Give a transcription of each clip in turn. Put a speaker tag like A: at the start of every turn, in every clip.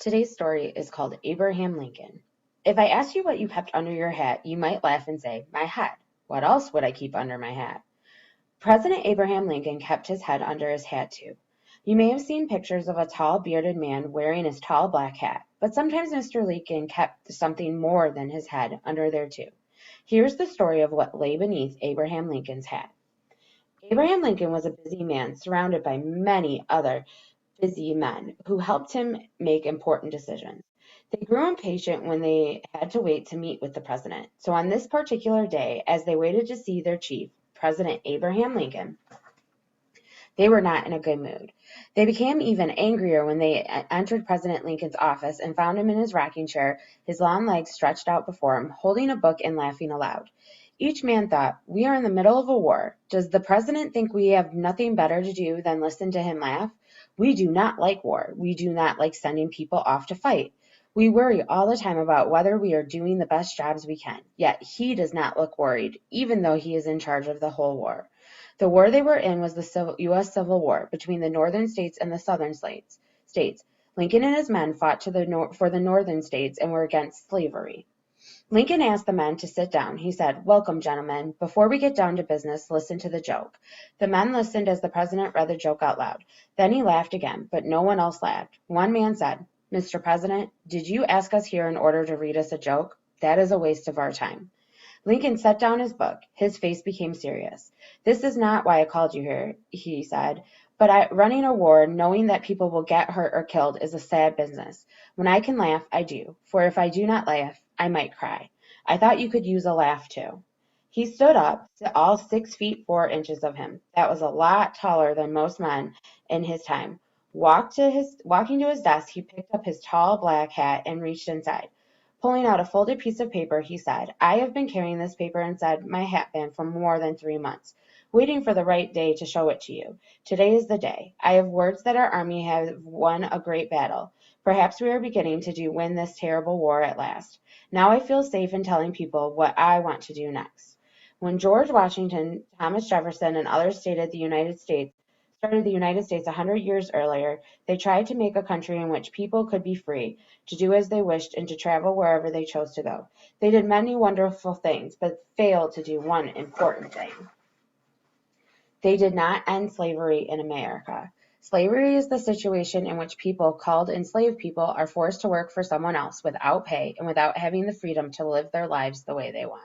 A: Today's story is called Abraham Lincoln. If I asked you what you kept under your hat, you might laugh and say, my head. What else would I keep under my hat? President Abraham Lincoln kept his head under his hat too. You may have seen pictures of a tall bearded man wearing his tall black hat, but sometimes Mr. Lincoln kept something more than his head under there too. Here's the story of what lay beneath Abraham Lincoln's hat. Abraham Lincoln was a busy man surrounded by many other busy men who helped him make important decisions. They grew impatient when they had to wait to meet with the president. So on this particular day, as they waited to see their chief, President Abraham Lincoln, they were not in a good mood. They became even angrier when they entered President Lincoln's office and found him in his rocking chair, his long legs stretched out before him, holding a book and laughing aloud. Each man thought, we are in the middle of a war. Does the president think we have nothing better to do than listen to him laugh? We do not like war. We do not like sending people off to fight. We worry all the time about whether we are doing the best jobs we can. Yet he does not look worried, even though he is in charge of the whole war. The war they were in was the U.S. Civil War between the northern states and the southern states. Lincoln and his men fought for the northern states and were against slavery. Lincoln asked the men to sit down. He said, welcome, gentlemen. Before we get down to business, listen to the joke. The men listened as the president read the joke out loud. Then he laughed again, but no one else laughed. One man said, Mr. President, did you ask us here in order to read us a joke? That is a waste of our time. Lincoln set down his book. His face became serious. This is not why I called you here, he said, but running a war, knowing that people will get hurt or killed, is a sad business. When I can laugh, I do, for if I do not laugh, I might cry. I thought you could use a laugh too. He stood up, all 6 feet 4 inches of him. That was a lot taller than most men in his time. Walking to his desk, he picked up his tall black hat and reached inside. Pulling out a folded piece of paper, he said, I have been carrying this paper inside my hatband for more than 3 months, waiting for the right day to show it to you. Today is the day. I have words that our army has won a great battle. Perhaps we are beginning to win this terrible war at last. Now I feel safe in telling people what I want to do next. When George Washington, Thomas Jefferson, and others started the United States 100 years earlier, they tried to make a country in which people could be free to do as they wished and to travel wherever they chose to go. They did many wonderful things, but failed to do one important thing. They did not end slavery in America. Slavery is the situation in which people called enslaved people are forced to work for someone else without pay and without having the freedom to live their lives the way they want.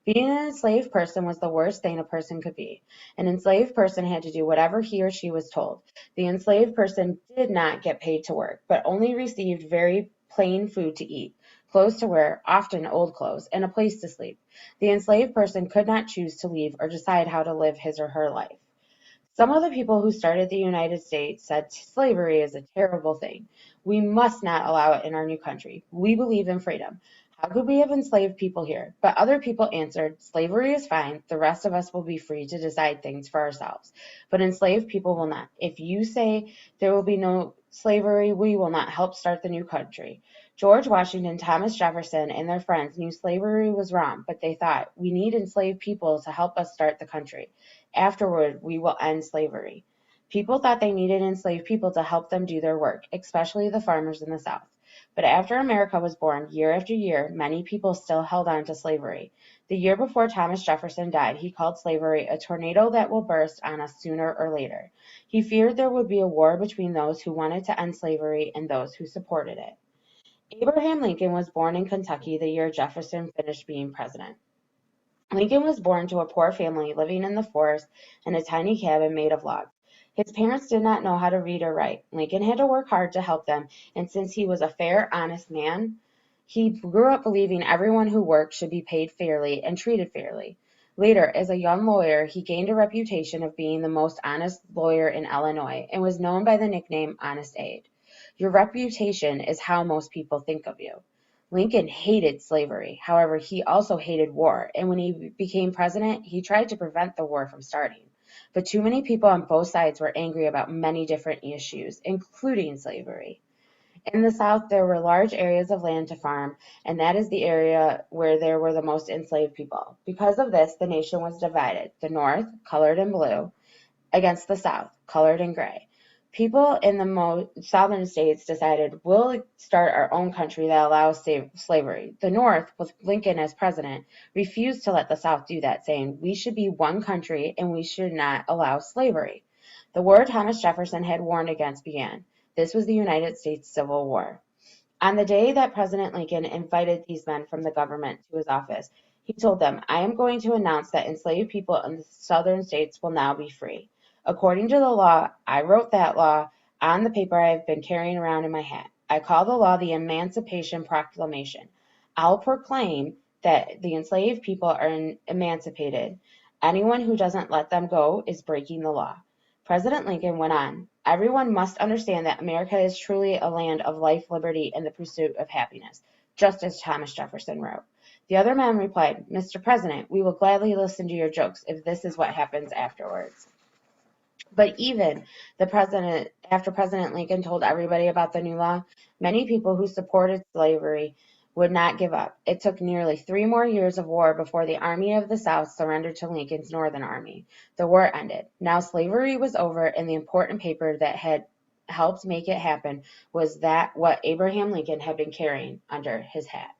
A: Being an enslaved person was the worst thing a person could be. An enslaved person had to do whatever he or she was told. The enslaved person did not get paid to work, but only received very plain food to eat, clothes to wear, often old clothes, and a place to sleep. The enslaved person could not choose to leave or decide how to live his or her life. Some of the people who started the United States said slavery is a terrible thing. We must not allow it in our new country. We believe in freedom. How could we have enslaved people here? But other people answered, slavery is fine. The rest of us will be free to decide things for ourselves. But enslaved people will not. If you say there will be no slavery, we will not help start the new country. George Washington, Thomas Jefferson, and their friends knew slavery was wrong, but they thought, we need enslaved people to help us start the country. Afterward, we will end slavery. People thought they needed enslaved people to help them do their work, especially the farmers in the South. But after America was born, year after year, many people still held on to slavery. The year before Thomas Jefferson died, he called slavery a tornado that will burst on us sooner or later. He feared there would be a war between those who wanted to end slavery and those who supported it. Abraham Lincoln was born in Kentucky the year Jefferson finished being president. Lincoln was born to a poor family living in the forest in a tiny cabin made of logs. His parents did not know how to read or write. Lincoln had to work hard to help them, and since he was a fair, honest man, he grew up believing everyone who worked should be paid fairly and treated fairly. Later, as a young lawyer, he gained a reputation of being the most honest lawyer in Illinois and was known by the nickname Honest Abe. Your reputation is how most people think of you. Lincoln hated slavery. However, he also hated war, and when he became president, he tried to prevent the war from starting. But too many people on both sides were angry about many different issues, including slavery. In the South, there were large areas of land to farm, and that is the area where there were the most enslaved people. Because of this, the nation was divided. The North, colored in blue, against the South, colored in gray. People in the southern states decided, we'll start our own country that allows slavery. The North, with Lincoln as president, refused to let the South do that, saying, we should be one country and we should not allow slavery. The war Thomas Jefferson had warned against began. This was the United States Civil War. On the day that President Lincoln invited these men from the government to his office, he told them, I am going to announce that enslaved people in the southern states will now be free. According to the law, I wrote that law on the paper I have been carrying around in my hat. I call the law the Emancipation Proclamation. I'll proclaim that the enslaved people are emancipated. Anyone who doesn't let them go is breaking the law. President Lincoln went on, everyone must understand that America is truly a land of life, liberty, and the pursuit of happiness, just as Thomas Jefferson wrote. The other men replied, Mr. President, we will gladly listen to your jokes if this is what happens afterwards. But even after President Lincoln told everybody about the new law, many people who supported slavery would not give up. It took nearly 3 more years of war before the Army of the South surrendered to Lincoln's Northern Army. The war ended. Now slavery was over, and the important paper that had helped make it happen was that what Abraham Lincoln had been carrying under his hat.